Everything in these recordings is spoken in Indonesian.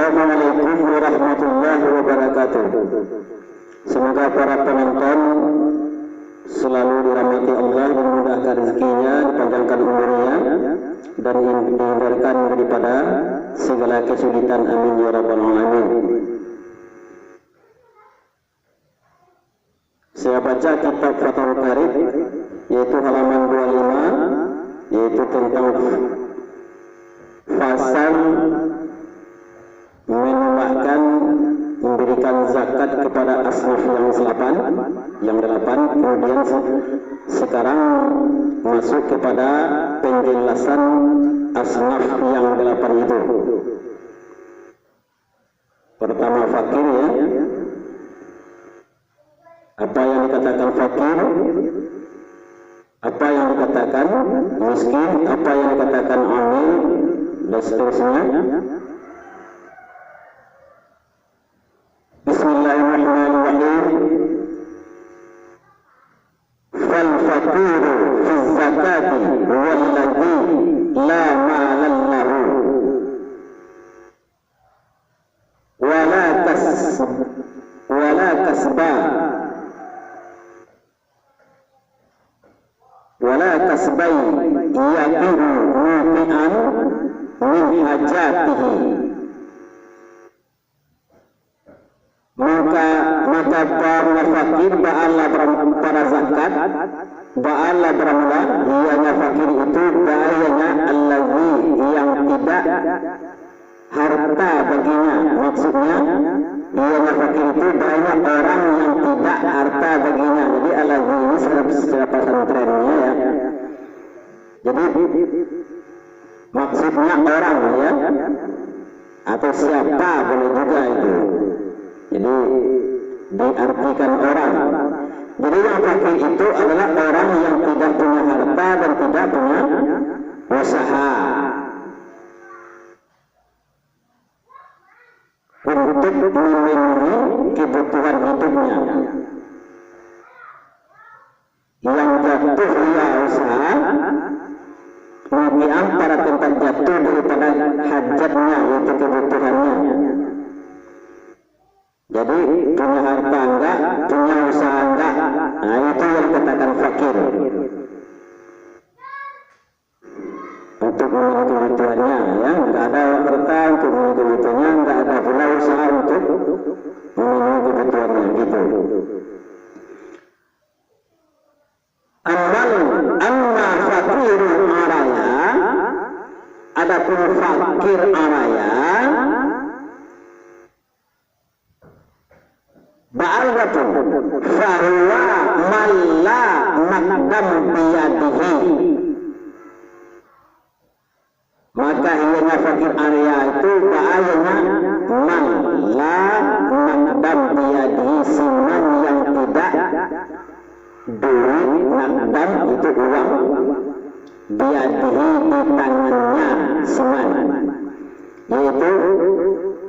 Assalamualaikum warahmatullahi wabarakatuh. Semoga para penonton selalu dirahmati Allah, dimudahkan rezekinya, dipanjangkan umurnya, dan dihindarkan daripada segala kesulitan. Amin ya rabbal alamin. Saya baca kitab Fathul Qarib, yaitu halaman 25, yaitu tentang fasal menambahkan memberikan zakat kepada asnaf yang delapan. Kemudian sekarang masuk kepada penjelasan asnaf yang delapan itu. Pertama fakir, ya. Apa yang dikatakan fakir, apa yang dikatakan miskin, apa yang dikatakan amil, dan seterusnya. Bismillahirrahmanirrahim. Fal faqiru fi zakati walladhi la ma'ala lahu wala kasbai yaqiru mu'mi'an min hajatihi. Maka para fakir ba'ala pada zakat, ba'ala beramla, ianya fakir itu bahayanya allazi yang tidak harta baginya. Maksudnya ianya fakir itu bahaya orang yang tidak harta baginya. Jadi allazi ini secara pesantrennya, ya. Jadi maksudnya orang, ya, atau siapa boleh juga itu. Jadi diartikan orang. Jadi yang fakir itu adalah orang yang tidak punya harta dan tidak punya usaha untuk memenuhi kebutuhan hidupnya. Yang jatuh ya usaha, kemudian pada tempat jatuh daripada hajatnya, yaitu kebutuhannya. Jadi punya harta enggak, punya usaha enggak, nah itu yang dikatakan fakir. Untuk memenuhi kebutuhannya, ya, enggak ada harta untuk memenuhi kebutuhannya, enggak ada pula usaha untuk memenuhi kebutuhannya, gitu. Amma fakir araya, adapun fakir araya, ba'alratun fahuwa malla nakdam biyadihi. Maka ianya fakir area itu ba'alnya malla nakdam biyadihi, siman yang tidak duit, nakdam itu uang, biyadihi di tangannya siman, yaitu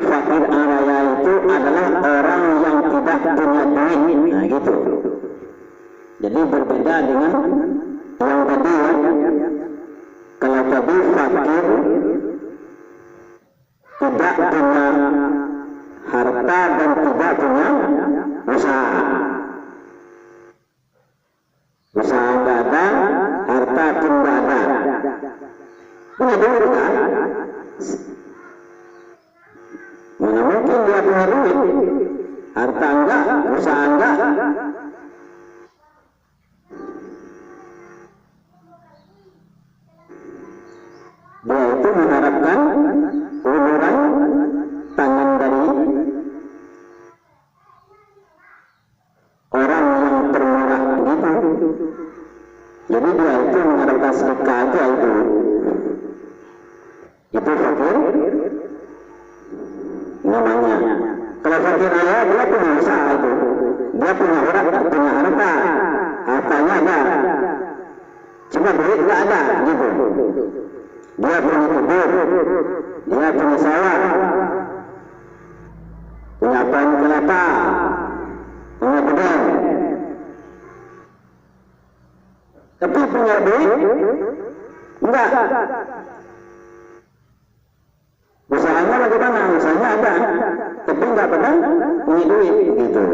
fakir araya itu adalah orang yang tidak punya duit. Nah gitu. Jadi berbeda dengan yang tadi, ya. Kalau tadi fakir tidak punya harta dan tidak punya usaha. Usaha tidak ada, harta pun tidak ada. Punya duit kan? Mana mungkin dia punya duit, harta enggak, usaha enggak. Dia itu mengharapkan uluran tangan dari orang yang termurah, gitu. Jadi dia itu mengharapkan sedekah aja itu. Itu fakir namanya. Kalau fakir raya dia punya usaha itu, dia punya harta, hartanya ada, cuma duit nggak ada, gitu. Dia punya kebun, dia punya sawah, punya pohon kelapa, punya kebun, tapi punya duit enggak. Usahanya bagaimana? Usahanya ada, tapi nggak pernah punya duit gitu.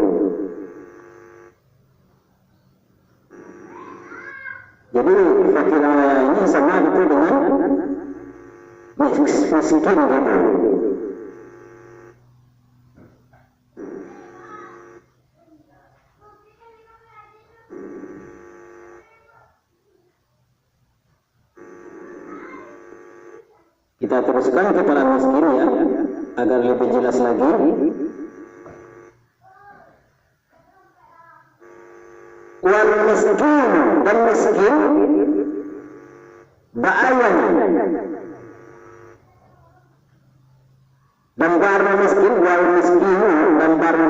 Jadi fakir raya ini sama gitu dengan miskin gitu. Kita teruskan kepada miskin ya, agar lebih jelas lagi. Wal miskin, dan miskin ba'ayana, dan baru miskin, wal miskin, dan baru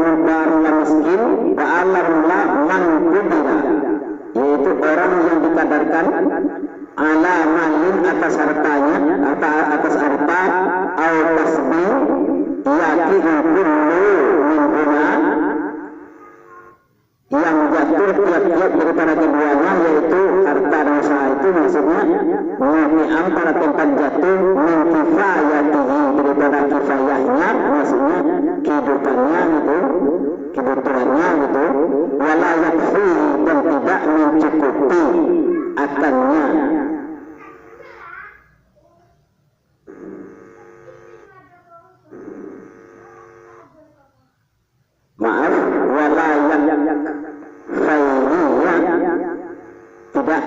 miskin ba'ala mula man kudira, yaitu orang yang dikadarkan ala malin atas hartanya, atas harta au kasbi yakin kullu min huna, yang jatuh tiap-tiap daripada keduanya, yaitu harta dan usaha itu maksudnya mu'mi'am pada tempat jatuh min kifayatihi, daripada kifayahnya maksudnya kehidupannya gitu, kebutuhannya gitu, wala yakfi, dan tidak mencukupi akannya. Maaf, wala khairiyah, tidak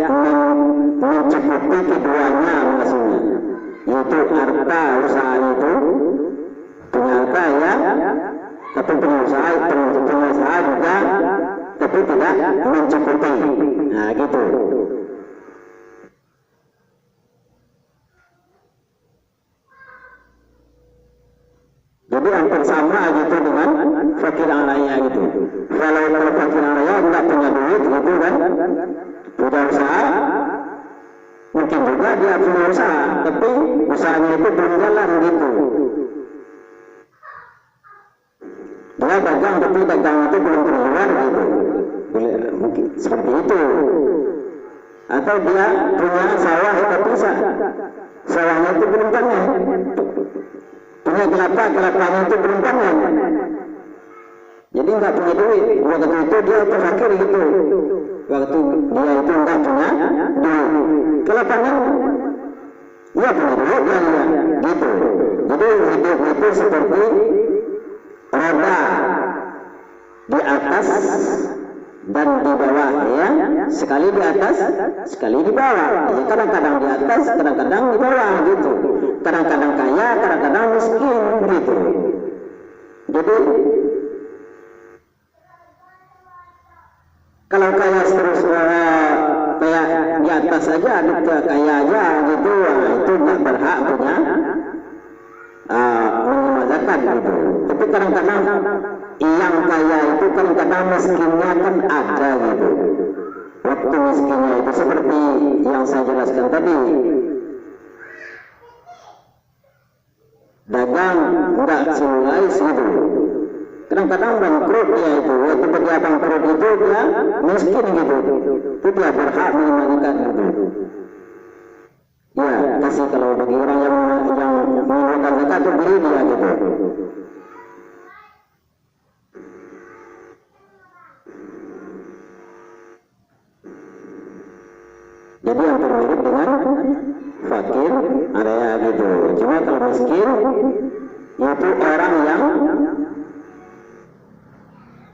mencukupi keduanya maksudnya, yaitu harta usaha itu, punya harta ya, tapi pengusaha juga, tapi tidak mencukupi. Nah gitu. Jadi hampir sama gitu dengan fakir raya gitu. Kalau fakir raya nggak punya duit gitu kan, udah usaha, mungkin juga dia punya usaha, tapi usahanya itu belum jalan gitu. Dia dagang tapi dagang itu belum keluar gitu. Mungkin seperti itu. Atau dia punya sawah tapi sawahnya itu belum panen. Punya kelapanya itu belum panen. Jadi nggak punya duit. Waktu itu dia fakir gitu. Waktu dia itu nggak punya duit. Kalau panen, ya punya duit kan ya, gitu. Jadi hidup itu seperti roda di atas dan di bawah ya, sekali di atas, sekali di bawah. Ya, kadang-kadang di atas, kadang-kadang di bawah gitu. Kadang-kadang kaya, kadang-kadang miskin gitu. Jadi kalau kaya terus kayak di atas saja, kaya aja gitu, itu nggak berhak punya menerima zakat gitu. Tapi kadang-kadang yang kaya itu kadang-kadang miskinnya kan ada gitu. Waktu miskinnya itu seperti yang saya jelaskan tadi, dagang nggak sesuai gitu. Kadang-kadang bangkrut dia itu, waktu dia bangkrut itu dia miskin gitu. Itu dia berhak menerima zakat gitu. Ya, kasih kalau bagi orang yang mengeluarkan zakat itu beri dia gitu. Jadi yang mirip dengan fakir area gitu. Cuma kalau miskin itu orang yang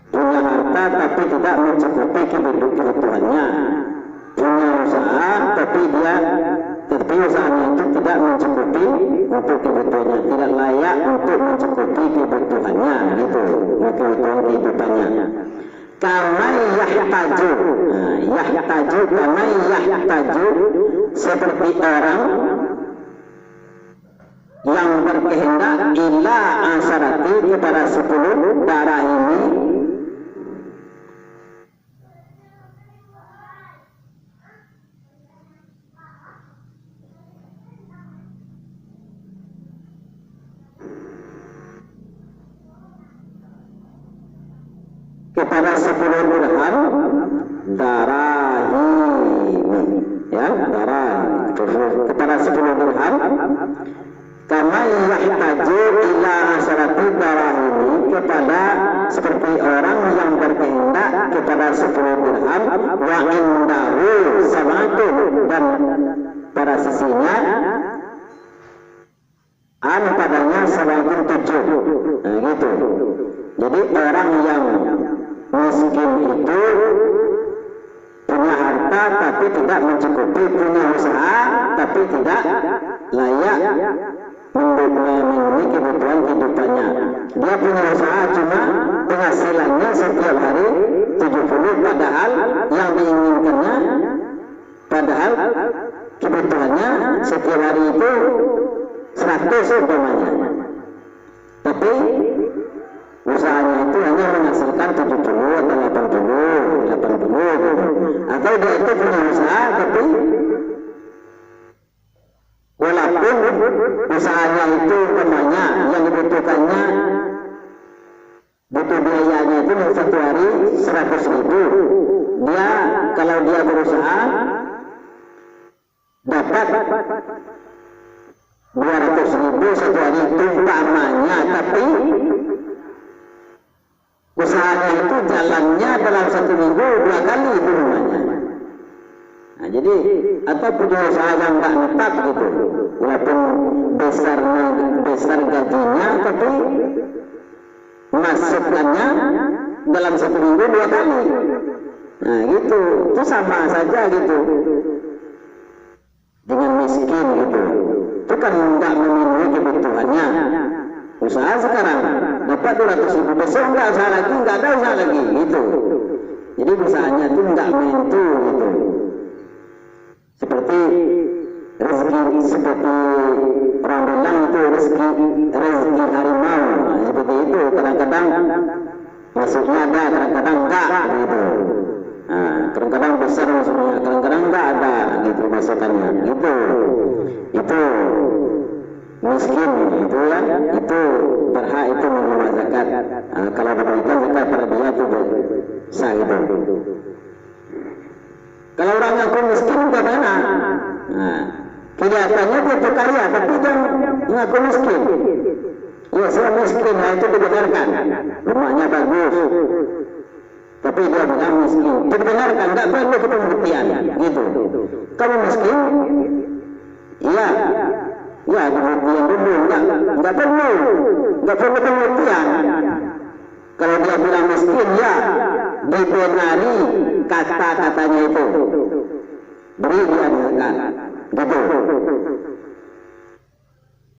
punya harta tapi tidak mencukupi kebutuhannya, punya usaha tapi usahanya itu tidak mencukupi untuk kebutuhannya, tidak layak untuk mencukupi kebutuhannya gitu, kebutuhan kehidupannya. Kamai yahtaju, kamai yahtaju, seperti orang yang berkehendak ila asarati, kepada 10 darah ini, kepada 10 dirham darahim, ya, darah kepada 10 dirham Kama yahtaju ila asharati darahimi, kepada seperti orang yang berkehendak kepada 10 dirham, wa indahu sabatun, dan pada sisinya padanya sabatun 7. Nah, gitu. Jadi orang yang miskin itu punya harta tapi tidak mencukupi, punya usaha tapi tidak layak memenuhi kebutuhan kehidupannya. Dia punya usaha cuma penghasilannya setiap hari 70, padahal yang diinginkannya, padahal kebutuhannya setiap hari itu 100 umpamanya. Tapi usahanya itu hanya menghasilkan 70 atau 80. Atau dia itu punya usaha tapi walaupun usahanya itu umpamanya yang dibutuhkannya, butuh biayanya itu satu hari 100.000, dia kalau dia berusaha dapat 200.000 satu hari itu umpamanya, tapi usahanya itu jalannya dalam 1 minggu 2 kali itu namanya. Nah, jadi atau punya usaha yang nggak netap gitu, walaupun besar gajinya, tapi masukannya dalam 1 minggu 2 kali. Nah gitu, itu sama saja gitu dengan miskin gitu. Itu kan nggak memenuhi kebutuhannya. Usaha sekarang dapat 200.000, besok nggak usaha lagi, nggak ada usaha lagi gitu. Jadi usahanya itu nggak menentu gitu. Seperti rezeki, seperti orang bilang itu rezeki harimau. Nah, seperti itu kadang-kadang masuknya ada, kadang-kadang enggak gitu. Nah, kadang-kadang besar masuknya, kadang-kadang enggak ada gitu masukannya gitu. Itu miskin itu ya, itu berhak itu menerima zakat. Nah, kalau diberikan zakat pada dia itu sah gitu. Kalau orang ngaku miskin bagaimana? Nah, kelihatannya dia berkaya tapi dia ngaku miskin. Ya, saya miskin, nah itu dibenarkan. Rumahnya bagus, tapi dia bilang miskin. Dibenarkan, nggak perlu pembuktian gitu. Kamu miskin? Iya. Ya, pembuktian dulu, nggak perlu pembuktian. Kalau dia bilang miskin, ya dibenari kata-katanya itu, beri dia zakat, gitu.